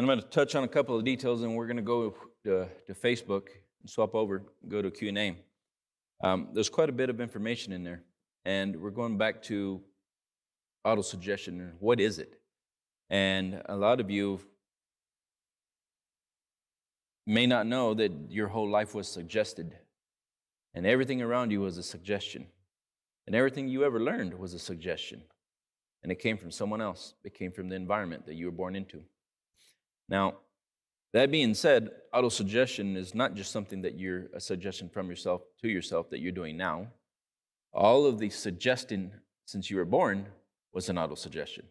I'm going to touch on a couple of details, and we're going to go to Facebook and swap over, go to Q&A. There's quite a bit of information in there, and we're going back to autosuggestion. What is it? And a lot of you may not know that your whole life was suggested, and everything around you was a suggestion, and everything you ever learned was a suggestion, and it came from someone else. It came from the environment that you were born into. Now, that being said, autosuggestion is not just something that you're a suggestion from yourself to yourself that you're doing now. All of the suggesting since you were born was an autosuggestion.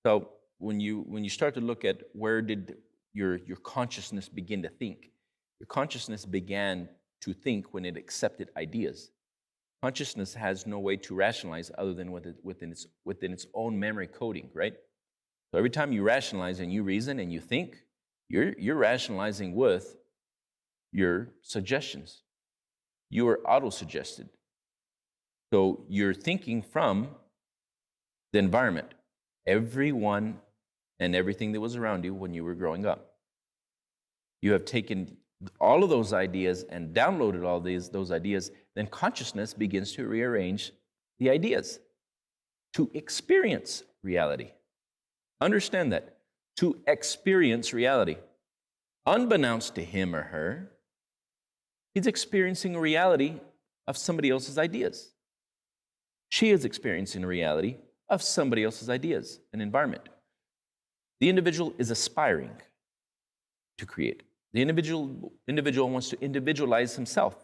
So when you start to look at where did your consciousness begin to think, your consciousness began to think when it accepted ideas. Consciousness has no way to rationalize other than within its own memory coding, right? So every time you rationalize and you reason and you think, you're rationalizing with your suggestions. You are auto-suggested. So you're thinking from the environment, everyone and everything that was around you when you were growing up. You have taken all of those ideas and downloaded all those ideas, then consciousness begins to rearrange the ideas to experience reality. Understand that, to experience reality. Unbeknownst to him or her, he's experiencing a reality of somebody else's ideas. She is experiencing a reality of somebody else's ideas, an environment. The individual is aspiring to create. The individual wants to individualize himself.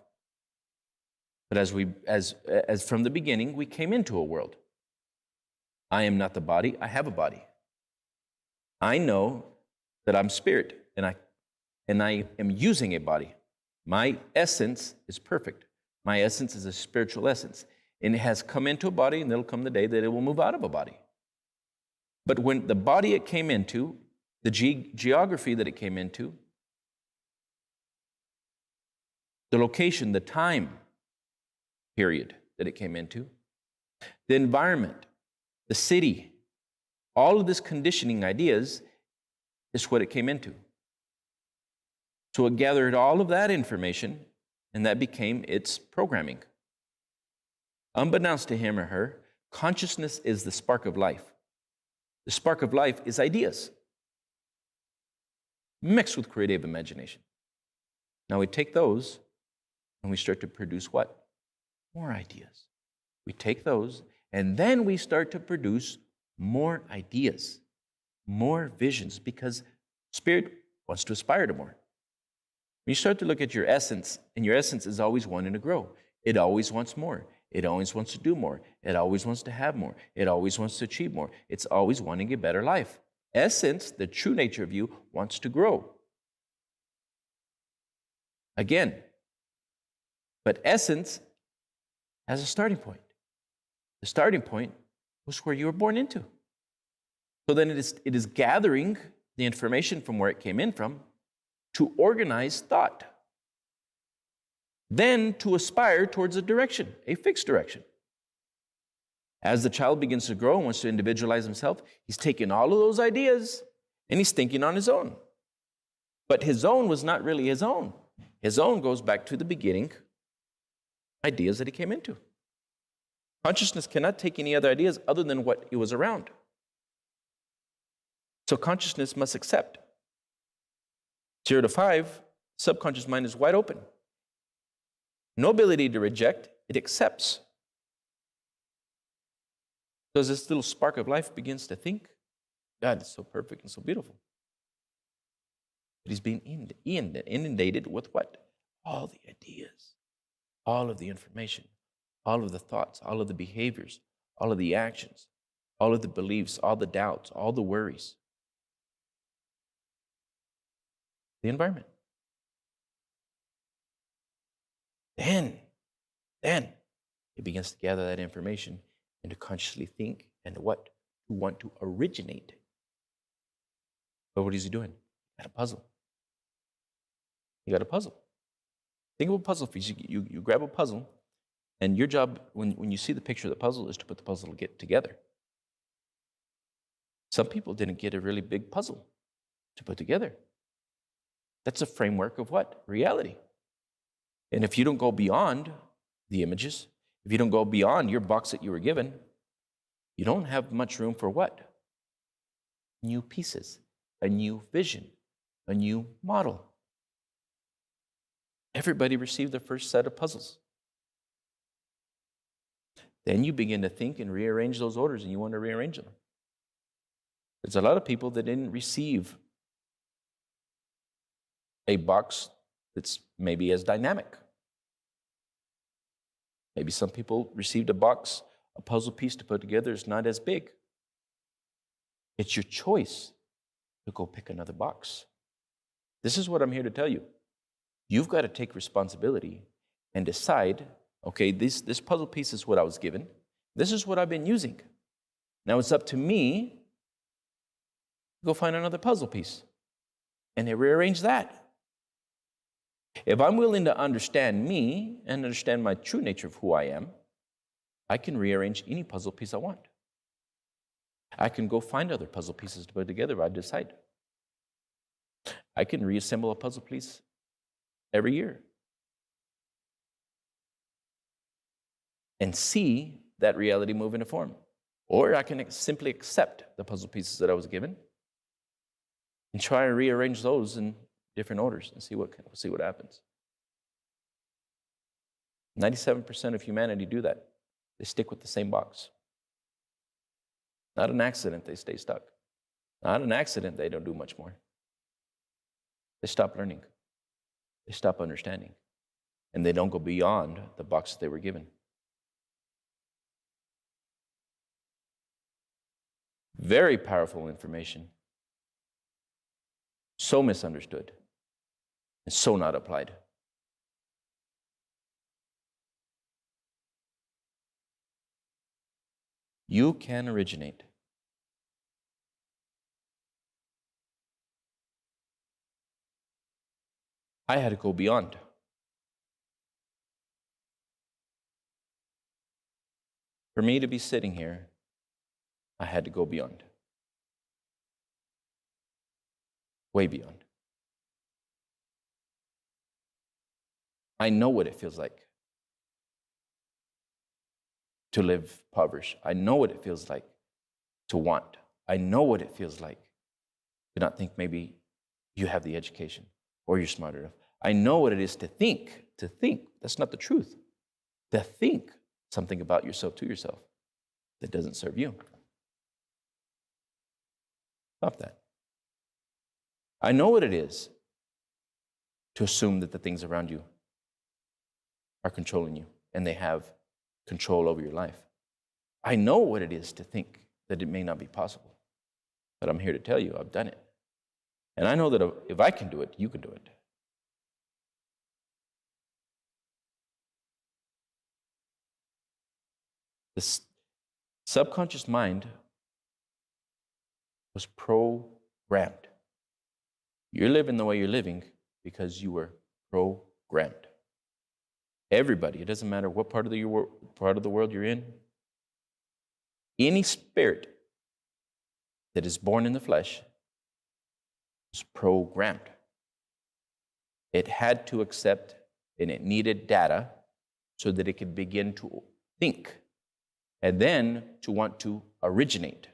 But as from the beginning, we came into a world. I am not the body, I have a body. I know that I'm spirit, and I am using a body. My essence is perfect. My essence is a spiritual essence. And it has come into a body, and there'll come the day that it will move out of a body. But when the body it came into, the geography that it came into, the location, the time period that it came into, the environment, the city, all of this conditioning ideas is what it came into. So it gathered all of that information, and that became its programming. Unbeknownst to him or her, consciousness is the spark of life. The spark of life is ideas mixed with creative imagination. Now we take those and we start to produce what? More ideas. We take those and then we start to produce more ideas, more visions, because spirit wants to aspire to more. When you start to look at your essence, and your essence is always wanting to grow. It always wants more. It always wants to do more. It always wants to have more. It always wants to achieve more. It's always wanting a better life. Essence, the true nature of you, wants to grow. Again, but essence has a starting point. The starting point was where you were born into. So then it is gathering the information from where it came in from to organize thought. Then to aspire towards a direction, a fixed direction. As the child begins to grow and wants to individualize himself, he's taking all of those ideas and he's thinking on his own. But his own was not really his own. His own goes back to the beginning ideas that he came into. Consciousness cannot take any other ideas other than what it was around. So consciousness must accept. 0 to 5, subconscious mind is wide open. No ability to reject, it accepts. So as this little spark of life begins to think, God is so perfect and so beautiful. But he's being inundated with what? All the ideas, all of the information, all of the thoughts, all of the behaviors, all of the actions, all of the beliefs, all the doubts, all the worries. The environment. Then it begins to gather that information and to consciously think and what? To want to originate. But what is he doing? He got a puzzle. You got a puzzle. Think of a puzzle piece. You grab a puzzle, and your job, when you see the picture of the puzzle, is to put the puzzle together. Some people didn't get a really big puzzle to put together. That's a framework of what? Reality. And if you don't go beyond the images, if you don't go beyond your box that you were given, you don't have much room for what? New pieces, a new vision, a new model. Everybody received the first set of puzzles. Then you begin to think and rearrange those orders, and you want to rearrange them. There's a lot of people that didn't receive a box that's maybe as dynamic. Maybe some people received a box, a puzzle piece to put together is not as big. It's your choice to go pick another box. This is what I'm here to tell you. You've got to take responsibility and decide, okay, this puzzle piece is what I was given. This is what I've been using. Now it's up to me to go find another puzzle piece and to rearrange that. If I'm willing to understand me and understand my true nature of who I am, I can rearrange any puzzle piece I want. I can go find other puzzle pieces to put together if I decide. I can reassemble a puzzle piece every year and see that reality move into form. Or I can simply accept the puzzle pieces that I was given and try and rearrange those in different orders and see what happens. 97% of humanity do that. They stick with the same box. Not an accident they stay stuck. Not an accident they don't do much more. They stop learning. They stop understanding. And they don't go beyond the box they were given. Very powerful information. So misunderstood. And so not applied. You can originate. I had to go beyond. For me to be sitting here, I had to go beyond. Way beyond. I know what it feels like to live impoverished. I know what it feels like to want. I know what it feels like to not think maybe you have the education or you're smart enough. I know what it is to think. That's not the truth. To think something about yourself to yourself that doesn't serve you. Stop that. I know what it is to assume that the things around you are controlling you and they have control over your life. I know what it is to think that it may not be possible, but I'm here to tell you I've done it. And I know that if I can do it, you can do it. The subconscious mind was programmed. You're living the way you're living because you were programmed. Everybody, it doesn't matter what part of the world you're in, any spirit that is born in the flesh is programmed. It had to accept and it needed data so that it could begin to think and then to want to originate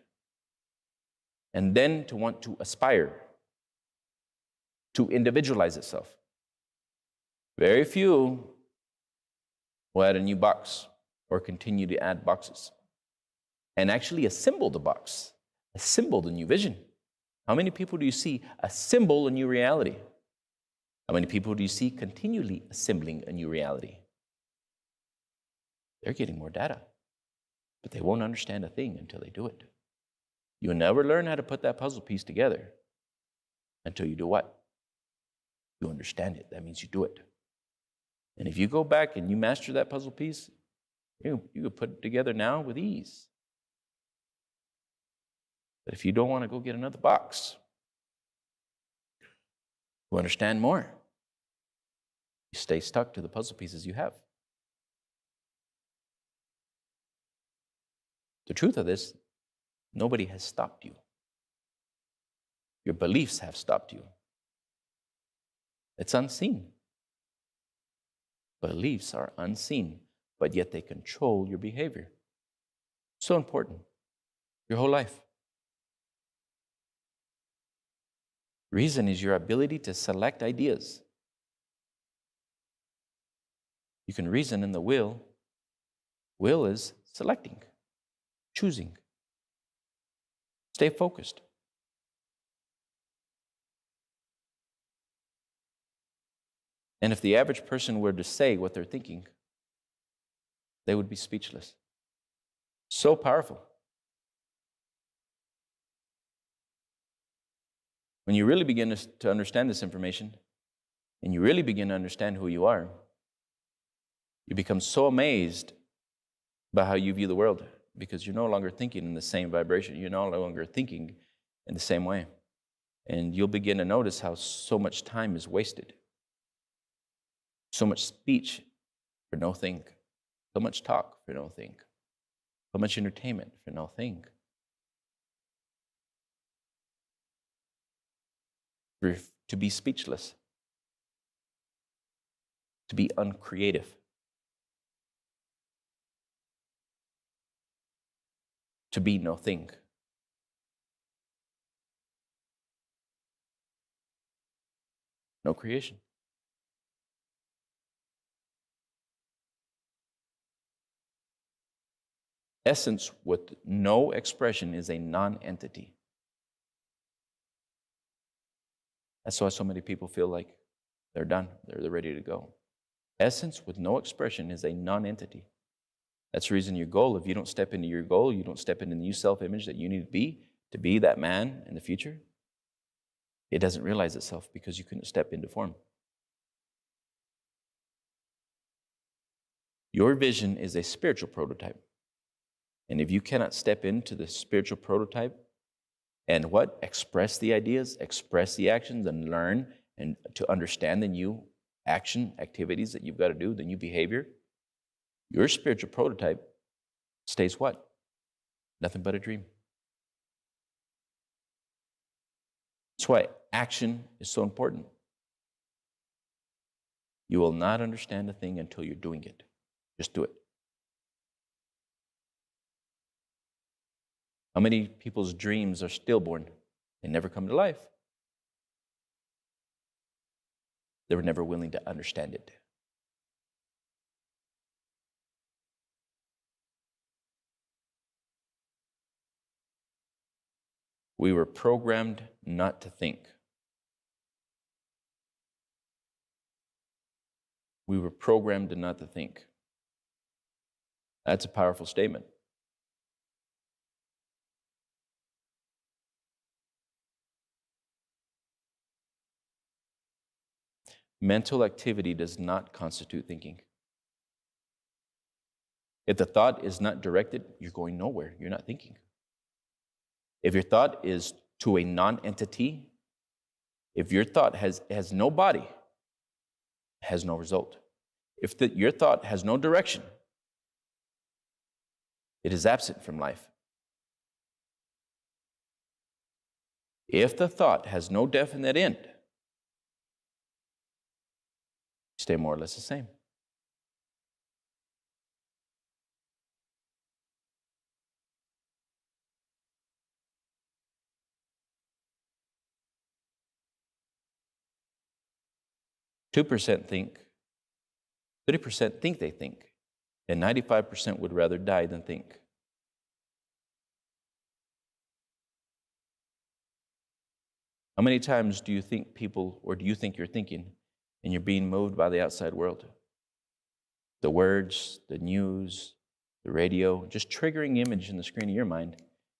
and then to want to aspire to individualize itself. Very few will add a new box or continue to add boxes and actually assemble the box, assemble the new vision. How many people do you see assemble a new reality? How many people do you see continually assembling a new reality? They're getting more data, but they won't understand a thing until they do it. You'll never learn how to put that puzzle piece together until you do what? You understand it. That means you do it. And if you go back and you master that puzzle piece, you can put it together now with ease. But if you don't want to go get another box to understand more, you stay stuck to the puzzle pieces you have. The truth of this, nobody has stopped you. Your beliefs have stopped you. It's unseen. Beliefs are unseen, but yet they control your behavior. So important. Your whole life. Reason is your ability to select ideas. You can reason in the will. Will is selecting, choosing. Stay focused. And if the average person were to say what they're thinking, they would be speechless. So powerful. When you really begin to understand this information, and you really begin to understand who you are, you become so amazed by how you view the world, because you're no longer thinking in the same vibration. You're no longer thinking in the same way. And you'll begin to notice how so much time is wasted. So much speech for no thing. So much talk for no thing. So much entertainment for no thing. To be speechless. To be uncreative. To be no thing. No creation. Essence with no expression is a non-entity. That's why so many people feel like they're done, they're ready to go. Essence with no expression is a non-entity. That's the reason your goal, if you don't step into your goal, you don't step into the new self-image that you need to be that man in the future, it doesn't realize itself because you couldn't step into form. Your vision is a spiritual prototype. And if you cannot step into the spiritual prototype and what? Express the ideas, express the actions, and learn and to understand the new action, activities that you've got to do, the new behavior, your spiritual prototype stays what? Nothing but a dream. That's why action is so important. You will not understand a thing until you're doing it. Just do it. How many people's dreams are stillborn? They never come to life. They were never willing to understand it. We were programmed not to think. We were programmed not to think. That's a powerful statement. Mental activity does not constitute thinking. If the thought is not directed, you're going nowhere. You're not thinking. If your thought is to a non-entity, if your thought has no body, has no result. If your thought has no direction, it is absent from life. If the thought has no definite end, stay more or less the same. %2 think, 30% think they think, and 95% would rather die than think. How many times do you think people, or do you think you're thinking, and you're being moved by the outside world? The words, the news, the radio, just triggering image in the screen of your mind,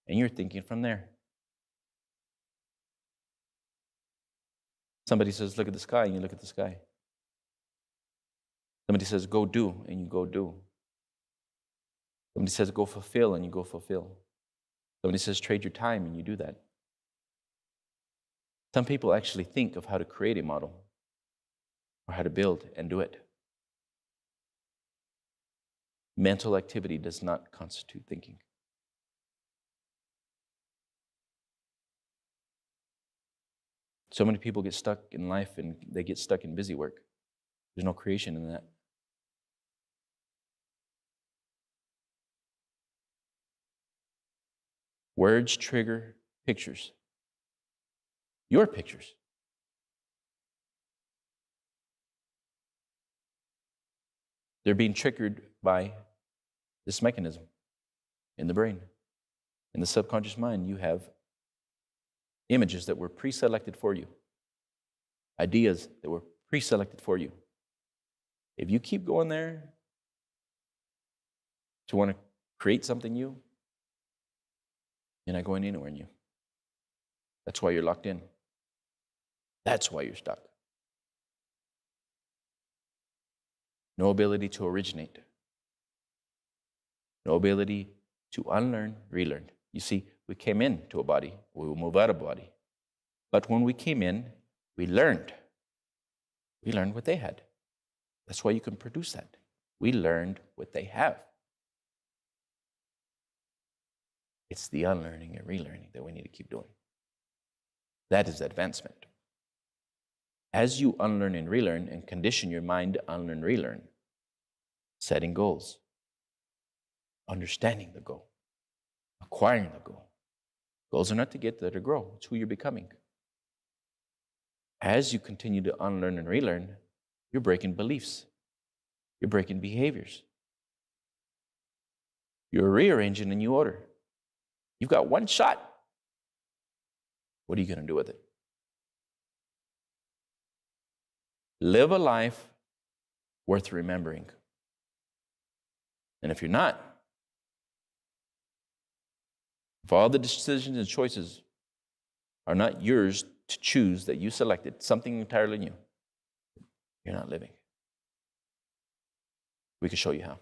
and you're thinking from there. Somebody says, look at the sky, and you look at the sky. Somebody says, go do, and you go do. Somebody says, go fulfill, and you go fulfill. Somebody says, trade your time, and you do that. Some people actually think of how to create a model or how to build and do it. Mental activity does not constitute thinking. So many people get stuck in life and they get stuck in busy work. There's no creation in that. Words trigger pictures. Your pictures. They're being triggered by this mechanism in the brain. In the subconscious mind, you have images that were pre-selected for you, ideas that were pre-selected for you. If you keep going there to want to create something new, you're not going anywhere new. That's why you're locked in. That's why you're stuck. No ability to originate. No ability to unlearn, relearn. You see, we came into a body, we will move out of a body. But when we came in, we learned. We learned what they had. That's why you can produce that. We learned what they have. It's the unlearning and relearning that we need to keep doing. That is advancement. As you unlearn and relearn and condition your mind to unlearn, relearn, setting goals, understanding the goal, acquiring the goal. Goals are not to get there, to grow. It's who you're becoming. As you continue to unlearn and relearn, you're breaking beliefs. You're breaking behaviors. You're rearranging a new order. You've got one shot. What are you going to do with it? Live a life worth remembering. And if you're not, if all the decisions and choices are not yours to choose, that you selected, something entirely new, you're not living. We can show you how.